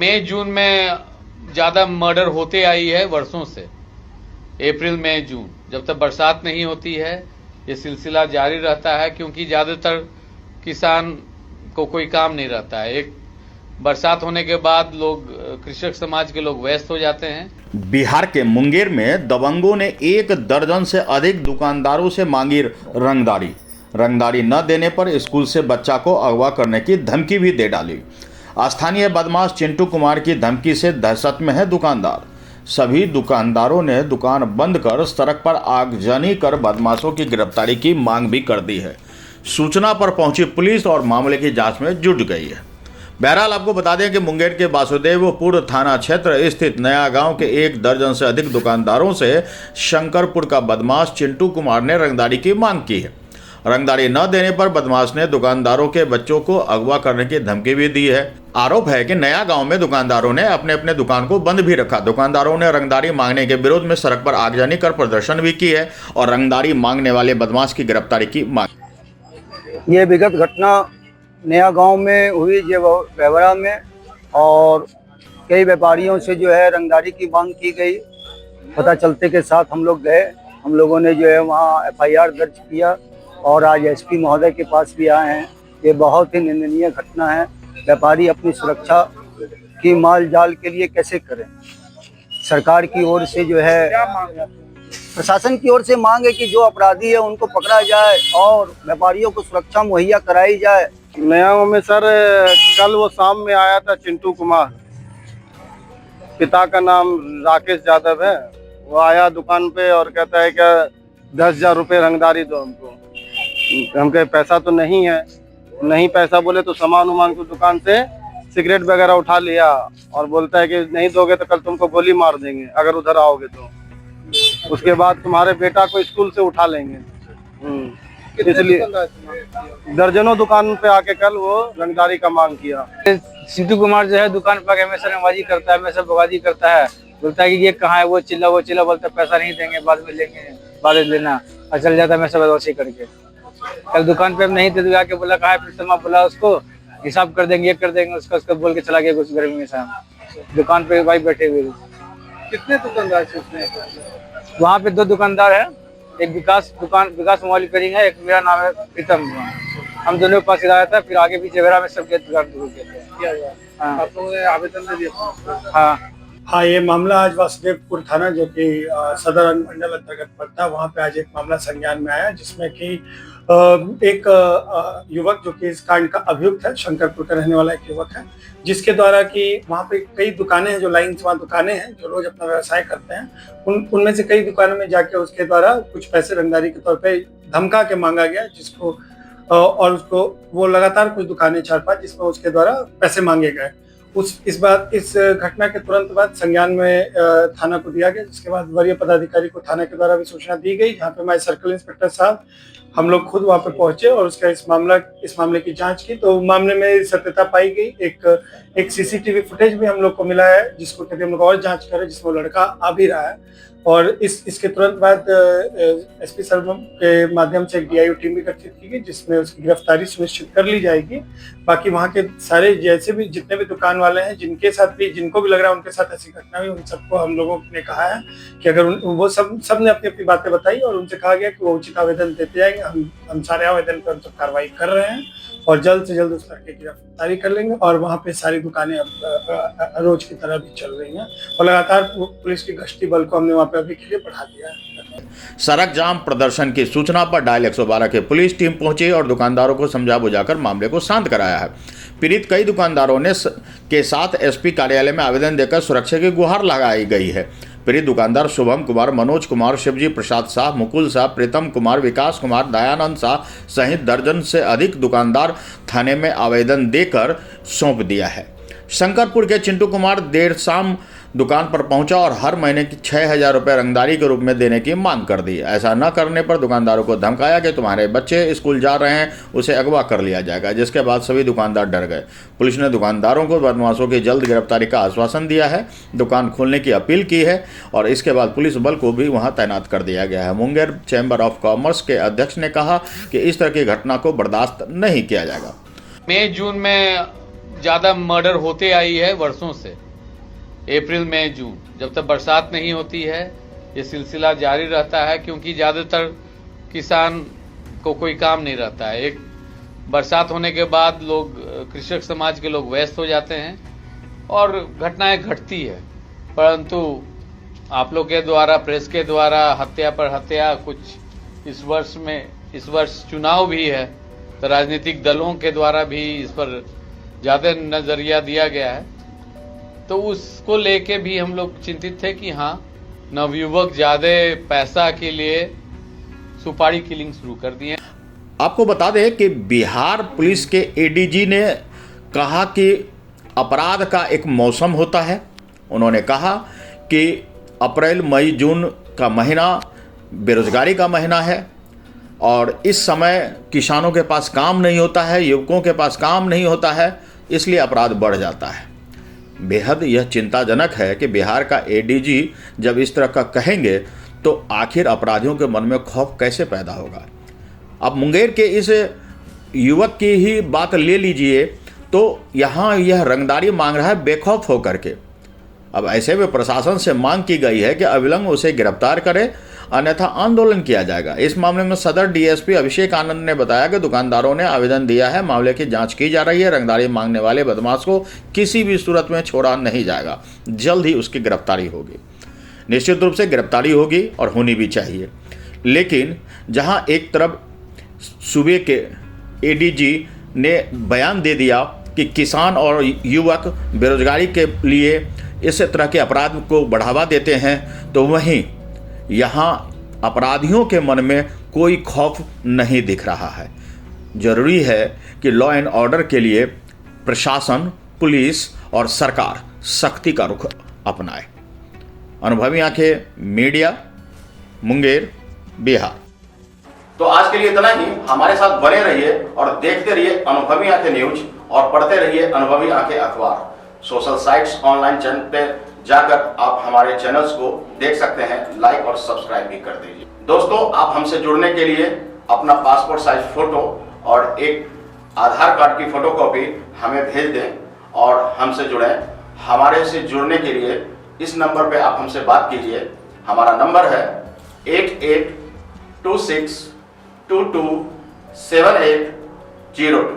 मई जून में ज़्यादा मर्डर होते आई है वर्षों से। अप्रैल मई जून जब तक बरसात नहीं होती है ये सिलसिला जारी रहता है, क्योंकि ज़्यादातर किसान को कोई काम नहीं रहता है। एक बरसात होने के बाद लोग कृषक समाज के लोग व्यस्त हो जाते हैं। बिहार के मुंगेर में दबंगों ने 1 दर्जन से अधिक दुकानदारों से मांगी रंगदारी न देने पर स्कूल से बच्चा को अगवा करने की धमकी भी दे डाली। स्थानीय बदमाश चिंटू कुमार की धमकी से दहशत में है दुकानदार। सभी दुकानदारों ने दुकान बंद कर सड़क पर आगजनी कर बदमाशों की गिरफ्तारी की मांग भी कर दी है। सूचना पर पहुंची पुलिस और मामले की जांच में जुट गई है। बहरहाल आपको बता दें कि मुंगेर के वासुदेवपुर थाना क्षेत्र स्थित नया गांव के 1 दर्जन से अधिक दुकानदारों से शंकरपुर का बदमाश चिंटू कुमार ने रंगदारी की मांग की है। रंगदारी न देने पर बदमाश ने दुकानदारों के बच्चों को अगवा करने की धमकी भी दी है। आरोप है कि नया गांव में दुकानदारों ने अपने दुकान को बंद भी रखा। दुकानदारों ने रंगदारी मांगने के विरोध में सड़क पर आगजनी कर प्रदर्शन भी की है और रंगदारी मांगने वाले बदमाश की गिरफ्तारी की मांग। ये विगत घटना नया गांव में हुई व्यवहार में, और कई व्यापारियों से जो है रंगदारी की मांग की गई। पता चलते के साथ हम लोग गए। हम लोगों ने जो है वहाँ FIR दर्ज किया और आज SP महोदय के पास भी आए हैं। ये बहुत ही निंदनीय घटना है। व्यापारी अपनी सुरक्षा की माल जाल के लिए कैसे करें? सरकार की ओर से जो है, प्रशासन की ओर से मांग है कि जो अपराधी है उनको पकड़ा जाए और व्यापारियों को सुरक्षा मुहैया कराई जाए। नया गांव में सर कल वो शाम में आया था चिंटू कुमार, पिता का नाम राकेश यादव है। वो आया दुकान पे और कहता है क्या 10,000 रुपये रंगदारी दो हमको। हम कहे पैसा तो नहीं है। नहीं पैसा बोले तो सामान उमान को दुकान से सिगरेट वगैरह उठा लिया और बोलता है कि नहीं दोगे तो कल तुमको गोली मार देंगे अगर उधर आओगे तो। उसके बाद तुम्हारे बेटा को स्कूल से उठा लेंगे। इसलिए दर्जनों दुकान पे आके कल वो रंगदारी का मांग किया। चिंटू कुमार जो है दुकान पर हमेशा रंगबाजी करता है, हमेशा बगाजी करता है। बोलता है कि ये कहाँ है, वो चिल्ला बोलता है पैसा नहीं देंगे, बाद में लेंगे, बाद में लेना, और चल जाता है हमेशा बदमाशी करके। कल दुकान पे हम नहीं थे तो आके बोला कहाँ है, फिर बोला उसको हिसाब कर देंगे, ये कर देंगे, उसका बोल के चला गया कुछ गर्मी में। शाम दुकान पे भाई बैठे हुए। कितने दुकानदार थे? वहाँ पे 2 दुकानदार है। एक विकास मोबाइल रिपेयरिंग है, एक मेरा नाम है प्रीतम। हम दोनों के पास आया था, फिर आगे पीछे वेरा में सबके दुकान। आप लोगों ने आवेदन दे दिया? हाँ, ये मामला आज वासुदेवपुर थाना जो कि सदर अनुमंडल अंतर्गत पड़ता है, वहाँ पे आज एक मामला संज्ञान में आया, जिसमें कि एक युवक जो कि इस कांड का अभियुक्त है, शंकरपुर का रहने वाला एक युवक है, जिसके द्वारा कि वहाँ पे कई दुकानें हैं, जो लाइन से वहाँ दुकानें हैं जो रोज अपना व्यवसाय करते हैं, उनमें से कई दुकानों में जाके उसके द्वारा कुछ पैसे रंगदारी के तौर पे धमका के मांगा गया, जिसको और उसको वो लगातार कुछ दुकानें 4-5 जिसमें उसके द्वारा पैसे मांगे गए। इस घटना के तुरंत बाद संज्ञान में थाना को दिया गया, जिसके बाद वरीय पदाधिकारी को थाना के द्वारा भी सूचना दी गई, जहाँ पे हमारे सर्कल इंस्पेक्टर साहब हम लोग खुद वहाँ पे पहुंचे और उसका इस मामले की जांच की। तो मामले में सत्यता पाई गई। एक CCTV फुटेज भी हम लोग को मिला है, जिसको कहते हम लोग और जांच करें, जिसमें वो लड़का आ भी रहा है। और इसके तुरंत बाद SP सर के माध्यम से एक DIO टीम भी गठित की गई, जिसमें उसकी गिरफ्तारी सुनिश्चित कर ली जाएगी। बाकी वहाँ के सारे जितने भी दुकान वाले हैं, जिनको भी लग रहा है उनके साथ ऐसी घटना हुई, उन सबको हम लोगों ने कहा है कि अगर वो सब ने अपनी बातें बताई और उनसे कहा गया कि वो उचित आवेदन देते जाएंगे। हम सारे आवेदन पर सब कार्रवाई कर रहे हैं और जल्द से जल्द उस लड़के की गिरफ्तारी कर लेंगे। और वहाँ पे सारी दुकानें अब रोज की तरह भी चल रही हैं और लगातार पुलिस की गश्ती बल को हमने वहाँ पे अभी के लिए बढ़ा दिया है। सड़क जाम प्रदर्शन की सूचना पर डायल 112 की पुलिस टीम पहुंची और दुकानदारों को समझा बुझाकर मामले को शांत कराया है। पीड़ित कई दुकानदारों ने के साथ SP कार्यालय में आवेदन देकर सुरक्षा की गुहार लगाई गई है। पीड़ित दुकानदार शुभम कुमार, मनोज कुमार, शिवजी प्रसाद शाह, मुकुल शाह, प्रीतम कुमार, विकास कुमार, दयानंद शाह सहित दर्जन से अधिक दुकानदार थाने में आवेदन देकर सौंप दिया है। शंकरपुर के चिंटू कुमार देर शाम दुकान पर पहुंचा और हर महीने की 6,000 रुपये रंगदारी के रूप में देने की मांग कर दी। ऐसा न करने पर दुकानदारों को धमकाया कि तुम्हारे बच्चे स्कूल जा रहे हैं, उसे अगवा कर लिया जाएगा, जिसके बाद सभी दुकानदार डर गए। पुलिस ने दुकानदारों को बदमाशों की जल्द गिरफ्तारी का आश्वासन दिया है, दुकान खोलने की अपील की है और इसके बाद पुलिस बल को भी वहाँ तैनात कर दिया गया है। मुंगेर चैम्बर ऑफ कॉमर्स के अध्यक्ष ने कहा कि इस तरह की घटना को बर्दाश्त नहीं किया जाएगा। मई जून में ज़्यादा मर्डर होते आई है वर्षों से। अप्रैल मई जून जब तक बरसात नहीं होती है ये सिलसिला जारी रहता है, क्योंकि ज़्यादातर किसान को कोई काम नहीं रहता है। एक बरसात होने के बाद लोग, कृषक समाज के लोग व्यस्त हो जाते हैं और घटनाएं घटती है। परंतु आप लोग के द्वारा, प्रेस के द्वारा हत्या पर हत्या, कुछ इस वर्ष चुनाव भी है तो राजनीतिक दलों के द्वारा भी इस पर ज़्यादा नज़रिया दिया गया है, तो उसको लेके भी हम लोग चिंतित थे कि हाँ, नवयुवक ज़्यादा पैसा के लिए सुपारी किलिंग शुरू कर दिए। आपको बता दें कि बिहार पुलिस के एडीजी ने कहा कि अपराध का एक मौसम होता है। उन्होंने कहा कि अप्रैल मई जून का महीना बेरोजगारी का महीना है और इस समय किसानों के पास काम नहीं होता है, युवकों के पास काम नहीं होता है, इसलिए अपराध बढ़ जाता है। बेहद यह चिंताजनक है कि बिहार का एडीजी जब इस तरह का कहेंगे तो आखिर अपराधियों के मन में खौफ कैसे पैदा होगा। अब मुंगेर के इस युवक की ही बात ले लीजिए तो यहाँ यह रंगदारी मांग रहा है बेखौफ होकर के। अब ऐसे में प्रशासन से मांग की गई है कि अविलंब उसे गिरफ्तार करे, अन्यथा आंदोलन किया जाएगा। इस मामले में सदर डीएसपी अभिषेक आनंद ने बताया कि दुकानदारों ने आवेदन दिया है, मामले की जांच की जा रही है। रंगदारी मांगने वाले बदमाश को किसी भी सूरत में छोड़ा नहीं जाएगा, जल्द ही उसकी गिरफ्तारी होगी। निश्चित रूप से गिरफ्तारी होगी और होनी भी चाहिए। लेकिन जहां एक तरफ सूबे के एडीजी ने बयान दे दिया कि किसान और युवक बेरोजगारी के लिए इस तरह के अपराध को बढ़ावा देते हैं, तो वहीं यहाँ अपराधियों के मन में कोई खौफ नहीं दिख रहा है। जरूरी है कि लॉ एंड ऑर्डर के लिए प्रशासन, पुलिस और सरकार सख्ती का रुख अपनाए। अनुभवी आंखें मीडिया, मुंगेर, बिहार। तो आज के लिए इतना ही। हमारे साथ बने रहिए और देखते रहिए अनुभवी आंखें न्यूज और पढ़ते रहिए अनुभवी आंखें अखबार। सोशल साइट्स, ऑनलाइन चैनल पे जाकर आप हमारे चैनल्स को देख सकते हैं, लाइक और सब्सक्राइब भी कर दीजिए। दोस्तों, आप हमसे जुड़ने के लिए अपना पासपोर्ट साइज फोटो और एक आधार कार्ड की फोटोकॉपी हमें भेज दें और हमसे जुड़ें। हमारे से जुड़ने के लिए इस नंबर पे आप हमसे बात कीजिए। हमारा नंबर है 8826227802।